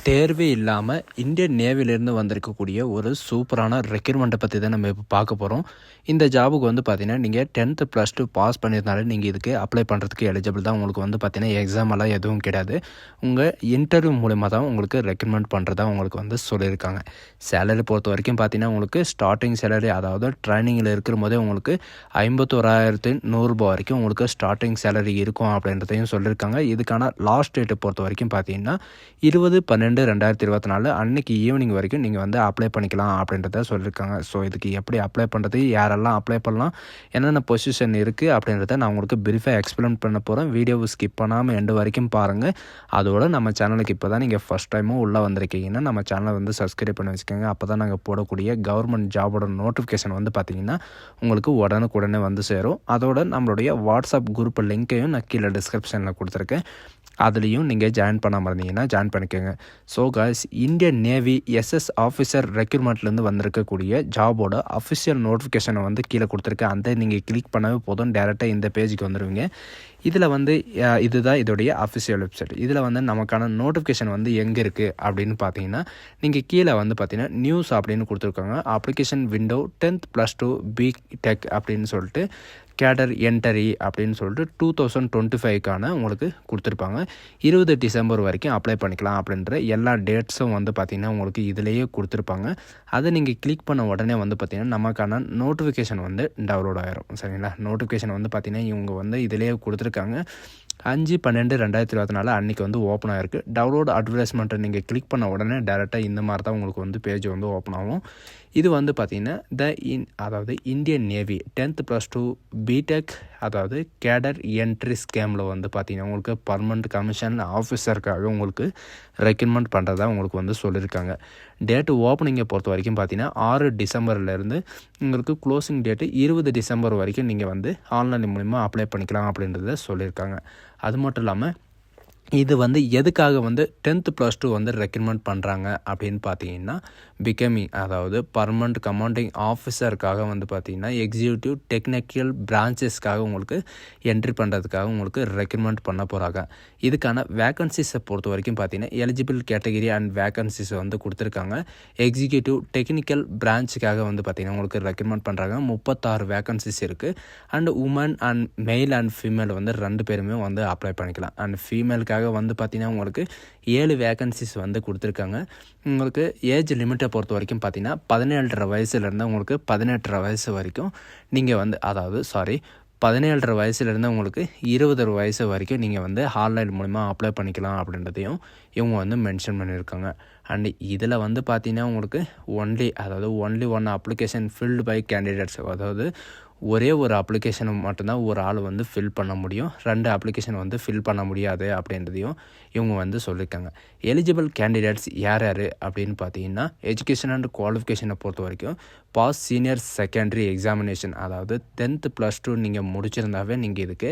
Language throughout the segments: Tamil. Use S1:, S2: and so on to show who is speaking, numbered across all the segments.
S1: தேர்வே இல்லாமல் இந்தியன் நேவிலேருந்து வந்திருக்கக்கூடிய ஒரு சூப்பரான ரெக்யூர்மெண்ட்டை பற்றி தான் நம்ம இப்போ பார்க்க போகிறோம். இந்த ஜாபுக்கு வந்து பார்த்தீங்கன்னா நீங்கள் 10th +2 பாஸ் பண்ணியிருந்தாலே நீங்கள் இதுக்கு அப்ளை பண்ணுறதுக்கு எலிஜிபிள் தான். உங்களுக்கு வந்து பார்த்தீங்கன்னா எக்ஸாம் எல்லாம் எதுவும் கிடையாது. உங்கள் இன்டர்வியூ மூலமா தான் உங்களுக்கு ரெக்யூர்மெண்ட் பண்ணுறதா உங்களுக்கு வந்து சொல்லியிருக்காங்க. சேலரி பொறுத்த வரைக்கும் பார்த்தீங்கன்னா உங்களுக்கு ஸ்டார்டிங் சேலரி, அதாவது ட்ரைனிங்கில் இருக்கிற போதே உங்களுக்கு 51,100 வரைக்கும் உங்களுக்கு ஸ்டார்டிங் சேலரி இருக்கும் அப்படின்றதையும் சொல்லியிருக்காங்க. இதுக்கான லாஸ்ட் டேட்டை பொறுத்த வரைக்கும் பார்த்தீங்கன்னா 20/12/2024 அன்னைக்கு ஈவினிங் வரைக்கும் நீங்கள் வந்து அப்ளை பண்ணிக்கலாம் அப்படின்றத சொல்லியிருக்காங்க. ஸோ இதுக்கு எப்படி அப்ளை பண்ணுறது, யாரெல்லாம் அப்ளை பண்ணலாம், என்னென்ன பொசிஷன் இருக்குது அப்படின்றத நான் உங்களுக்கு பிரீஃபாக எக்ஸ்பிளைன் பண்ண போகிறேன். வீடியோவை ஸ்கிப் பண்ணாமல் எண்டு வரைக்கும் பாருங்கள். அதோட நம்ம சேனலுக்கு இப்போ தான் நீங்கள் ஃபஸ்ட் டைமும் உள்ளே வந்திருக்கீங்கன்னா நம்ம சேனலை வந்து சப்ஸ்கிரைப் பண்ணி வச்சுக்கோங்க. அப்போ தான் நாங்கள் போடக்கூடிய கவர்மெண்ட் ஜாபோட நோட்டிஃபிகேஷன் வந்து பார்த்திங்கன்னா உங்களுக்கு உடனுக்குடனே வந்து சேரும். அதோட நம்மளுடைய வாட்ஸ்அப் குரூப் லிங்க்கையும் நான் கீழே டிஸ்கிரிப்ஷனில் கொடுத்துருக்கேன். அதுலேயும் நீங்கள் ஜாயின் பண்ணாமல் இருந்தீங்கன்னா ஜாயின் பண்ணிக்கோங்க. So guys, Indian navy SS officer ரெக்யூர்மெண்ட்லேருந்து வந்திருக்கக்கூடிய ஜாபோட அஃபிஷியல் நோட்டிஃபிகேஷனை வந்து கீழே கொடுத்துருக்கேன். அந்த நீங்கள் கிளிக் பண்ணவே போதும், டேரெக்டாக இந்த பேஜுக்கு வந்துடுவீங்க. இதில் வந்து இதுதான் இதோடைய அஃபிஷியல் வெப்சைட். இதில் வந்து நமக்கான நோட்டிஃபிகேஷன் வந்து எங்கே இருக்குது அப்படின்னு பார்த்தீங்கன்னா நீங்கள் கீழே வந்து பார்த்தீங்கன்னா நியூஸ் அப்படின்னு கொடுத்துருக்காங்க. அப்ளிகேஷன் விண்டோ 10th +2 BTech அப்படின்னு சொல்லிட்டு கேடர் என்டரி அப்படின்னு சொல்லிட்டு 2025க்கான உங்களுக்கு கொடுத்துருப்பாங்க. 20 டிசம்பர் வரைக்கும் அப்ளை பண்ணிக்கலாம் அப்படின்ற எல்லா டேட்ஸும் வந்து பார்த்திங்கன்னா உங்களுக்கு இதிலேயே கொடுத்துருப்பாங்க. அதை நீங்கள் கிளிக் பண்ண உடனே வந்து பார்த்திங்கன்னா நமக்கான நோட்டிஃபிகேஷன் வந்து டவுன்லோட் ஆகிரும். சரிங்களா? நோட்டிஃபிகேஷன் வந்து பார்த்திங்கன்னா இவங்க வந்து இதிலேயே கொடுத்துருக்காங்க. 5/12/2024 அன்றைக்கி வந்து ஓப்பன் ஆகிருக்கு. டவுன்லோட் அட்வர்டைஸ்மெண்ட்டை நீங்கள் கிளிக் பண்ண உடனே டேரெக்டாக இந்த மாதிரி தான் உங்களுக்கு வந்து பேஜ் வந்து ஓப்பன் ஆகும். இது வந்து பார்த்திங்கன்னா அதாவது இந்தியன் நேவி 10th +2 BTech அதாவது கேடர் என்ட்ரி ஸ்கேமில் வந்து பார்த்திங்கன்னா உங்களுக்கு பர்மனண்ட் கமிஷன் ஆஃபீஸருக்காக உங்களுக்கு ரெக்ரூட்மெண்ட் பண்ணுறதா உங்களுக்கு வந்து சொல்லியிருக்காங்க. டேட்டு ஓப்பனிங்கை பொறுத்த வரைக்கும் பார்த்திங்கன்னா 6 டிசம்பர்லேருந்து உங்களுக்கு க்ளோசிங் டேட்டு 20 டிசம்பர் வரைக்கும் நீங்கள் வந்து ஆன்லைன் மூலிமா அப்ளை பண்ணிக்கலாம் அப்படின்றத சொல்லியிருக்காங்க. அது மட்டும் இல்லாமல் இது வந்து எதுக்காக வந்து 10th +2 வந்து ரெக்ரூட்மெண்ட் பண்ணுறாங்க அப்படின்னு பார்த்தீங்கன்னா பிகமிங், அதாவது பர்மனண்ட் கமாண்டிங் ஆஃபீஸருக்காக வந்து பார்த்திங்கன்னா எக்ஸிக்யூட்டிவ் டெக்னிக்கல் பிரான்ச்சஸ்க்காக உங்களுக்கு என்ட்ரி பண்ணுறதுக்காக உங்களுக்கு ரெக்ரூட்மெண்ட் பண்ண போகிறாங்க. இதுக்கான வேக்கன்சிஸை பொறுத்த வரைக்கும் பார்த்திங்கன்னா எலிஜிபிள் கேட்டகரி அண்ட் வேக்கன்சிஸ் வந்து கொடுத்துருக்காங்க. எக்ஸிக்யூட்டிவ் டெக்னிக்கல் பிரான்ச்சுக்காக வந்து பார்த்திங்கன்னா உங்களுக்கு ரெக்ரூட்மெண்ட் பண்ணுறாங்க. 36 வேக்கன்சிஸ் இருக்குது. And women and male and female வந்து 2 பேருமே வந்து அப்ளை பண்ணிக்கலாம். அண்ட் ஃபீமேலுக்காக வந்து பார்த்திங்கன்னா உங்களுக்கு 7 வேக்கன்சிஸ் வந்து கொடுத்துருக்காங்க. உங்களுக்கு ஏஜ் லிமிட்டை பொறுத்த வரைக்கும் பார்த்திங்கன்னா 17.5 வயசுலேருந்து உங்களுக்கு 18.5 வயசு வரைக்கும் நீங்கள் வந்து 17.5 வயசுலேருந்து உங்களுக்கு 20 வயசு வரைக்கும் நீங்கள் வந்து ஆன்லைன் மூலிமா அப்ளை பண்ணிக்கலாம் அப்படின்றதையும் இவங்க வந்து மென்ஷன் பண்ணியிருக்காங்க. அண்ட் இதில் வந்து பார்த்திங்கன்னா உங்களுக்கு only one application filled by candidates, அதாவது ஒரே ஒரு அப்ளிகேஷனை மட்டும்தான் ஒரு ஆள் வந்து ஃபில் பண்ண முடியும். 2 அப்ளிகேஷன் வந்து ஃபில் பண்ண முடியாது அப்படின்றதையும் இவங்க வந்து சொல்லியிருக்காங்க. எலிஜிபிள் கேண்டிடேட்ஸ் யார் அப்படின்னு பார்த்தீங்கன்னா எஜுகேஷன் அண்ட் குவாலிஃபிகேஷனை பொறுத்த வரைக்கும் பாஸ் சீனியர் செகண்டரி எக்ஸாமினேஷன், அதாவது 10th +2 நீங்கள் முடிச்சிருந்தாவே நீங்கள் இதுக்கு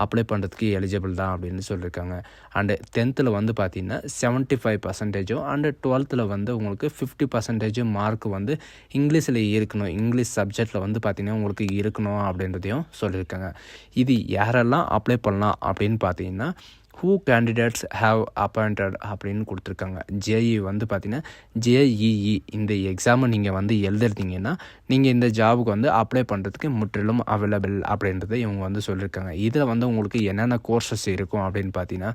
S1: அப்ளை பண்ணுறதுக்கு எலிஜிபிள் தான் அப்படின்னு சொல்லியிருக்காங்க. அண்டு 10th வந்து பார்த்திங்கன்னா 75% அண்டு 12th வந்து உங்களுக்கு 50% மார்க் வந்து இங்கிலீஷில் இருக்கணும். இங்கிலீஷ் சப்ஜெக்டில் வந்து பார்த்திங்கன்னா உங்களுக்கு இருக்கணும் அப்படின்றதையும் சொல்லியிருக்காங்க. இது யாரெல்லாம் அப்ளை பண்ணலாம் அப்படின்னு பார்த்தீங்கன்னா ஹூ கேண்டிடேட்ஸ் ஹேவ் அப்பாயிண்டட் அப்படின்னு கொடுத்துருக்காங்க. ஜேஇ வந்து பார்த்திங்கன்னா ஜேஇஇ இந்த எக்ஸாமை நீங்கள் வந்து எழுதிருந்தீங்கன்னா நீங்கள் இந்த ஜாபுக்கு வந்து அப்ளை பண்ணுறதுக்கு முற்றிலும் அவைலபிள் அப்படின்றத இவங்க வந்து சொல்லியிருக்காங்க. இதில் வந்து உங்களுக்கு என்னென்ன கோர்சஸ் இருக்கும் அப்படின்னு பார்த்தீங்கன்னா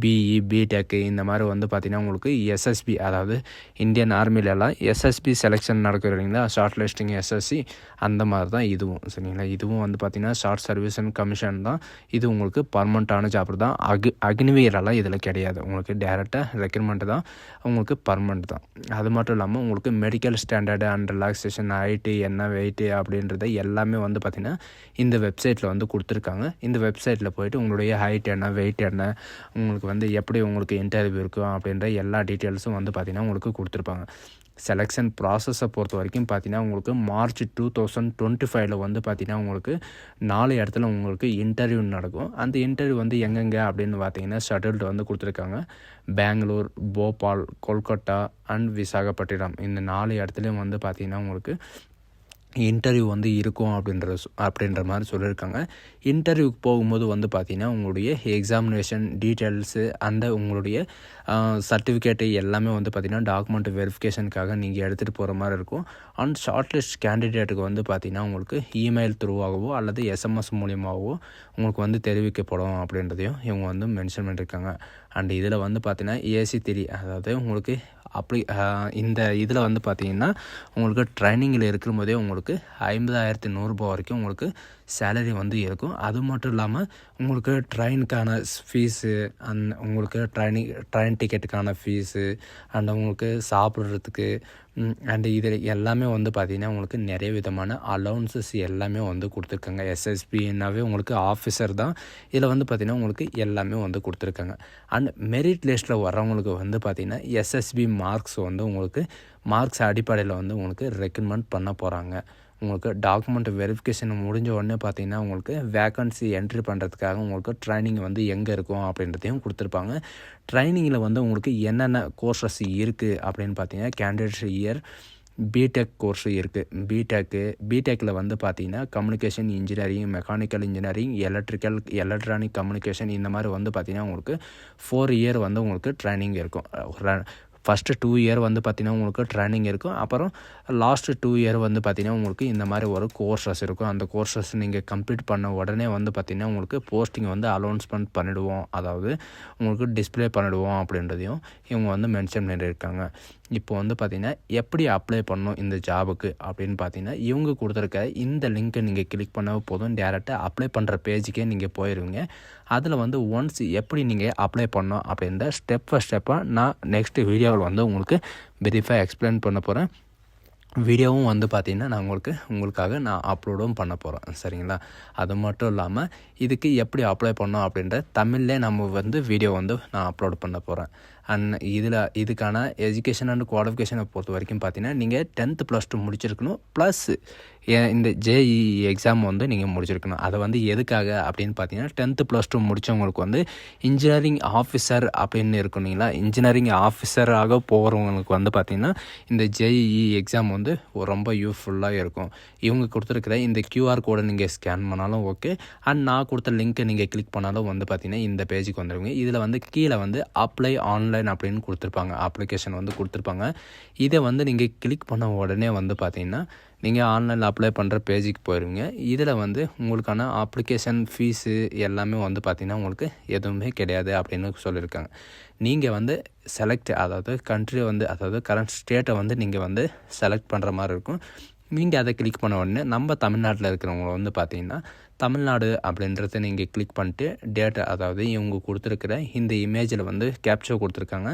S1: பிஇ, பிடெக் இந்த மாதிரி வந்து பார்த்திங்கன்னா உங்களுக்கு எஸ்எஸ்பி, அதாவது இந்தியன் ஆர்மிலெலாம் எஸ்எஸ்பி செலெக்ஷன் நடக்குது இல்லைங்களா, ஷார்ட் லிஸ்டிங் எஸ்எஸ்சி, அந்த மாதிரி தான் இதுவும். சரிங்களா? இதுவும் வந்து பார்த்திங்கன்னா ஷார்ட் சர்வீஸ் அண்ட் கமிஷன் தான். இது உங்களுக்கு பர்மனண்ட்டான ஜாப் தான். அக்னிவீரெல்லாம் இதில் கிடையாது. உங்களுக்கு டேரெக்டாக ரெக்ரூட்மெண்ட் தான், உங்களுக்கு பர்மனண்ட் தான். அது மட்டும் இல்லாமல் உங்களுக்கு medical standard and relaxation, height என்ன, வெயிட்டு அப்படின்றத எல்லாமே வந்து பார்த்திங்கன்னா இந்த வெப்சைட்டில் வந்து கொடுத்துருக்காங்க. இந்த வெப்சைட்டில் போய்ட்டு உங்களுடைய ஹைட் என்ன, வெயிட் என்ன, உங்களுக்கு வந்து எப்படி உங்களுக்கு இன்டர்வியூ இருக்கும் அப்படின்ற எல்லா டீட்டெயில்ஸும் வந்து பார்த்திங்கன்னா உங்களுக்கு கொடுத்துருப்பாங்க. செலெக்ஷன் ப்ராசஸை பொறுத்த வரைக்கும் பார்த்திங்கன்னா உங்களுக்கு மார்ச் 2025 வந்து பார்த்திங்கன்னா உங்களுக்கு 4 இடத்துல உங்களுக்கு இன்டர்வியூ நடக்கும். அந்த இன்டர்வியூ வந்து எங்கெங்கே அப்படின்னு பார்த்திங்கன்னா ஷெட்யூல்டு வந்து கொடுத்துருக்காங்க. பெங்களூர், போபால், கொல்கட்டா அண்ட் விசாகப்பட்டினம் இந்த 4 இடத்துலையும் வந்து பார்த்திங்கன்னா உங்களுக்கு இன்டர்வியூ வந்து இருக்கும் அப்படின்ற மாதிரி சொல்லியிருக்காங்க. இன்டர்வியூக்கு போகும்போது வந்து பார்த்திங்கன்னா உங்களுடைய எக்ஸாமினேஷன் டீட்டெயில்ஸு உங்களுடைய சர்டிஃபிகேட்டு எல்லாமே வந்து பார்த்திங்கன்னா டாக்குமெண்ட் வெரிஃபிகேஷனுக்காக நீங்கள் எடுத்துகிட்டு போகிற மாதிரி இருக்கும். அண்ட் ஷார்ட் லிஸ்ட் கேண்டிடேட்டுக்கு வந்து பார்த்திங்கன்னா உங்களுக்கு இமெயில் த்ரூவாகவோ அல்லது எஸ்எம்எஸ் மூலியமாகவோ உங்களுக்கு வந்து தெரிவிக்கப்படும் அப்படின்றதையும் இவங்க வந்து மென்ஷன் பண்ணியிருக்காங்க. அண்ட் இதில் வந்து பார்த்திங்கன்னா AC3 அதாவது உங்களுக்கு இந்த இதில் வந்து பார்த்திங்கன்னா உங்களுக்கு ட்ரைனிங்கில் இருக்கும்போதே உங்களுக்கு 50,100 வரைக்கும் உங்களுக்கு சேலரி வந்து இருக்கும். அது மட்டும் இல்லாமல் உங்களுக்கு ட்ரெயினுக்கான ஃபீஸு உங்களுக்கு ட்ரெயின் டிக்கெட்டுக்கான ஃபீஸு அண்ட் உங்களுக்கு சாப்பிட்றதுக்கு அண்டு இது எல்லாமே வந்து பார்த்திங்கன்னா உங்களுக்கு நிறைய விதமான அலவுன்சஸ் எல்லாமே வந்து கொடுத்துருக்காங்க. SSBனாவே உங்களுக்கு ஆஃபீஸர் தான். இதில் வந்து பார்த்திங்கன்னா உங்களுக்கு எல்லாமே வந்து கொடுத்துருக்காங்க. அண்ட் மெரிட் லிஸ்ட்டில் வர்றவங்களுக்கு வந்து பார்த்திங்கன்னா SSB மார்க்ஸ் வந்து உங்களுக்கு மார்க்ஸ் அடிப்படையில் வந்து உங்களுக்கு ரெக்கமெண்ட் பண்ண போகிறாங்க. உங்களுக்கு டாக்குமெண்ட் வெரிஃபிகேஷன் முடிஞ்ச உடனே பார்த்திங்கன்னா உங்களுக்கு வேக்கன்சி என்ட்ரி பண்ணுறதுக்காக உங்களுக்கு ட்ரைனிங் வந்து எங்கே இருக்கும் அப்படின்றதையும் கொடுத்துருப்பாங்க. ட்ரைனிங்கில் வந்து உங்களுக்கு என்னென்ன கோர்சஸ் இருக்குது அப்படின்னு பார்த்தீங்கன்னா கேண்டிடேட் இயர் பிடெக் கோர்ஸ் இருக்குது. பிடெக்கில் வந்து பார்த்திங்கன்னா communication engineering, mechanical engineering, electronic communication இந்த மாதிரி வந்து பார்த்திங்கன்னா உங்களுக்கு 4 இயர் வந்து உங்களுக்கு ட்ரைனிங் இருக்கும். ஃபஸ்ட்டு 2 இயர் வந்து பார்த்திங்கன்னா உங்களுக்கு ட்ரைனிங் இருக்கும். அப்புறம் லாஸ்ட்டு 2 இயர் வந்து பார்த்திங்கன்னா உங்களுக்கு இந்த மாதிரி ஒரு கோர்சஸ் இருக்கும். அந்த கோர்சஸ் நீங்கள் கம்ப்ளீட் பண்ண உடனே வந்து பார்த்திங்கன்னா உங்களுக்கு போஸ்டிங் வந்து அனௌன்ஸ்மெண்ட் பண்ணிவிடுவோம், அதாவது உங்களுக்கு டிஸ்பிளே பண்ணிவிடுவோம் அப்படின்றதையும் இவங்க வந்து மென்ஷன் பண்ணியிருக்காங்க. இப்போ வந்து பார்த்திங்கன்னா எப்படி அப்ளை பண்ணணும் இந்த ஜாபுக்கு அப்படின்னு பார்த்தீங்கன்னா இவங்க கொடுத்துருக்க இந்த லிங்க்கை நீங்கள் கிளிக் பண்ண போதும் டேரெக்டாக அப்ளை பண்ணுற பேஜுக்கே நீங்கள் போயிடுவீங்க. அதில் வந்து ஒன்ஸ் எப்படி நீங்கள் அப்ளை பண்ணணும் அப்படின்ற ஸ்டெப் பை ஸ்டெப்பாக நான் நெக்ஸ்ட் வீடியோவில் வந்து உங்களுக்கு வெரிஃபை எக்ஸ்பிளைன் பண்ண போகிறேன். வீடியோவும் வந்து பார்த்திங்கன்னா நான் உங்களுக்காக நான் அப்லோடும் பண்ண போகிறேன். சரிங்களா? அது மட்டும் இல்லாமல் இதுக்கு எப்படி அப்ளை பண்ணோம் அப்படின்ற தமிழ்லேயே நம்ம வந்து வீடியோ வந்து நான் அப்லோட் பண்ண போகிறேன். அண்ட் இதுக்கான எஜுகேஷன் அண்ட் குவாலிஃபிகேஷனை பொறுத்த வரைக்கும் பார்த்தீங்கன்னா நீங்கள் 10th +2 முடிச்சிருக்கணும். ப்ளஸ் இந்த JEE எக்ஸாம் வந்து நீங்கள் முடிச்சிருக்கணும். அதை வந்து எதுக்காக அப்படின்னு பார்த்தீங்கன்னா 10th +2 முடித்தவங்களுக்கு வந்து இன்ஜினியரிங் ஆஃபீஸர் அப்படின்னு இருக்கணுங்களா, இன்ஜினியரிங் ஆஃபீஸராக போகிறவங்களுக்கு வந்து பார்த்திங்கன்னா இந்த JEE எக்ஸாம் வந்து ரொம்ப யூஸ்ஃபுல்லாக இருக்கும். இவங்க கொடுத்துருக்குற இந்த QR கோடை நீங்கள் ஸ்கேன் பண்ணாலும் ஓகே, அண்ட் நான் கொடுத்த லிங்க்கை நீங்கள் கிளிக் பண்ணாலும் வந்து பார்த்திங்கன்னா இந்த பேஜுக்கு வந்துடுவீங்க. இதில் வந்து கீழே வந்து அப்ளை ஆன்லைன் அப்படின்னு கொடுத்துருப்பாங்க, அப்ளிகேஷன் வந்து கொடுத்துருப்பாங்க. இதை வந்து நீங்கள் கிளிக் பண்ண உடனே வந்து பார்த்திங்கன்னா நீங்கள் ஆன்லைனில் அப்ளை பண்ணுற பேஜுக்கு போயிடுவீங்க. இதில் வந்து உங்களுக்கான அப்ளிகேஷன் ஃபீஸு எல்லாமே வந்து பார்த்திங்கன்னா உங்களுக்கு எதுவுமே கிடையாது அப்படின்னு சொல்லியிருக்காங்க. நீங்கள் வந்து அதாவது கண்ட்ரி வந்து அதாவது கரண்ட் ஸ்டேட்டை வந்து நீங்கள் வந்து செலக்ட் பண்ணுற மாதிரி இருக்கும். நீங்கள் அதை கிளிக் பண்ண உடனே நம்ம தமிழ்நாட்டில் இருக்கிறவங்க வந்து பார்த்திங்கன்னா தமிழ்நாடு அப்படின்றத நீங்கள் கிளிக் பண்ணிட்டு டேட்டா, அதாவது இவங்க கொடுத்துருக்கிற இந்த இமேஜில் வந்து கேப்சா கொடுத்துருக்காங்க.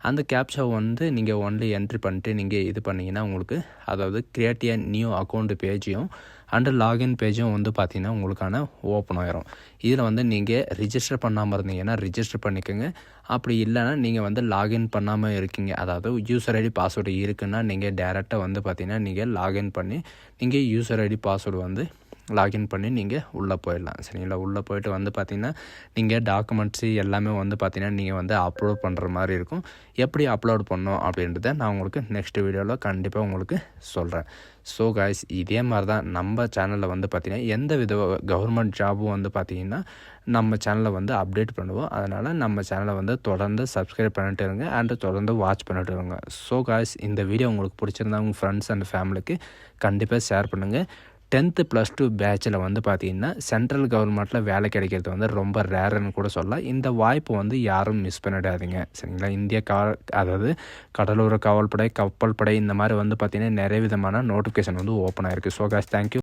S1: அந்த கேப்சா வந்து நீங்கள் ஒன்லி என்ட்ரி பண்ணிட்டு நீங்கள் இது பண்ணிங்கன்னா உங்களுக்கு அதாவது கிரியேட் எ நியூ அக்கௌண்ட் பேஜையும் அண்டு லாகின் பேஜும் வந்து பார்த்திங்கன்னா உங்களுக்கான ஓப்பன் ஆயிரும். இதில் வந்து நீங்கள் ரிஜிஸ்டர் பண்ணாமல் இருந்தீங்கன்னா ரிஜிஸ்டர் பண்ணிக்கோங்க. அப்படி இல்லைனா நீங்கள் வந்து லாகின் பண்ணாமல் இருக்கீங்க, அதாவது யூசர் ஐடி பாஸ்வேர்டு இருக்குன்னா நீங்கள் டேரெக்டாக வந்து பார்த்திங்கன்னா நீங்கள் லாகின் பண்ணி நீங்கள் யூசர் ஐடி பாஸ்வேர்டு வந்து லாகின் பண்ணி நீங்கள் உள்ளே போயிடலாம். சரிங்களா? உள்ளே போய்ட்டு வந்து பார்த்திங்கன்னா நீங்கள் டாக்குமெண்ட்ஸு எல்லாமே வந்து பார்த்திங்கன்னா நீங்கள் வந்து அப்லோட் பண்ணுற மாதிரி இருக்கும். எப்படி அப்லோட் பண்ணோம் அப்படின்றத நான் உங்களுக்கு நெக்ஸ்ட் வீடியோவில் கண்டிப்பாக உங்களுக்கு சொல்கிறேன். ஸோ காய்ஸ், இதே மாதிரி தான் நம்ம சேனலில் வந்து பார்த்திங்கன்னா எந்த வித கவர்மெண்ட் ஜாபும் வந்து பார்த்திங்கன்னா நம்ம சேனலில் வந்து அப்டேட் பண்ணுவோம். அதனால் நம்ம சேனலை வந்து தொடர்ந்து சப்ஸ்கிரைப் பண்ணிட்டு இருங்க அண்டு தொடர்ந்து வாட்ச் பண்ணிட்டு இருங்க. ஸோ காய்ஸ், இந்த வீடியோ உங்களுக்கு பிடிச்சிருந்தா உங்கள் ஃப்ரெண்ட்ஸ் அண்ட் ஃபேமிலிக்கு கண்டிப்பாக ஷேர் பண்ணுங்கள். 10th +2 பேட்சில் வந்து பார்த்திங்கன்னா சென்ட்ரல் கவர்மெண்ட்டில் வேலை கிடைக்கிறது வந்து ரொம்ப ரேருன்னு கூட சொல்லலாம். இந்த வாய்ப்பு வந்து யாரும் மிஸ் பண்ணிடாதீங்க. சரிங்களா? இந்திய அதாவது கடலோர காவல்படை, கப்பல் படை இந்த மாதிரி வந்து பார்த்திங்கன்னா நிறைய விதமான நோட்டிஃபிகேஷன் வந்து ஓப்பன் ஆகிருக்கு. So guys, thank you.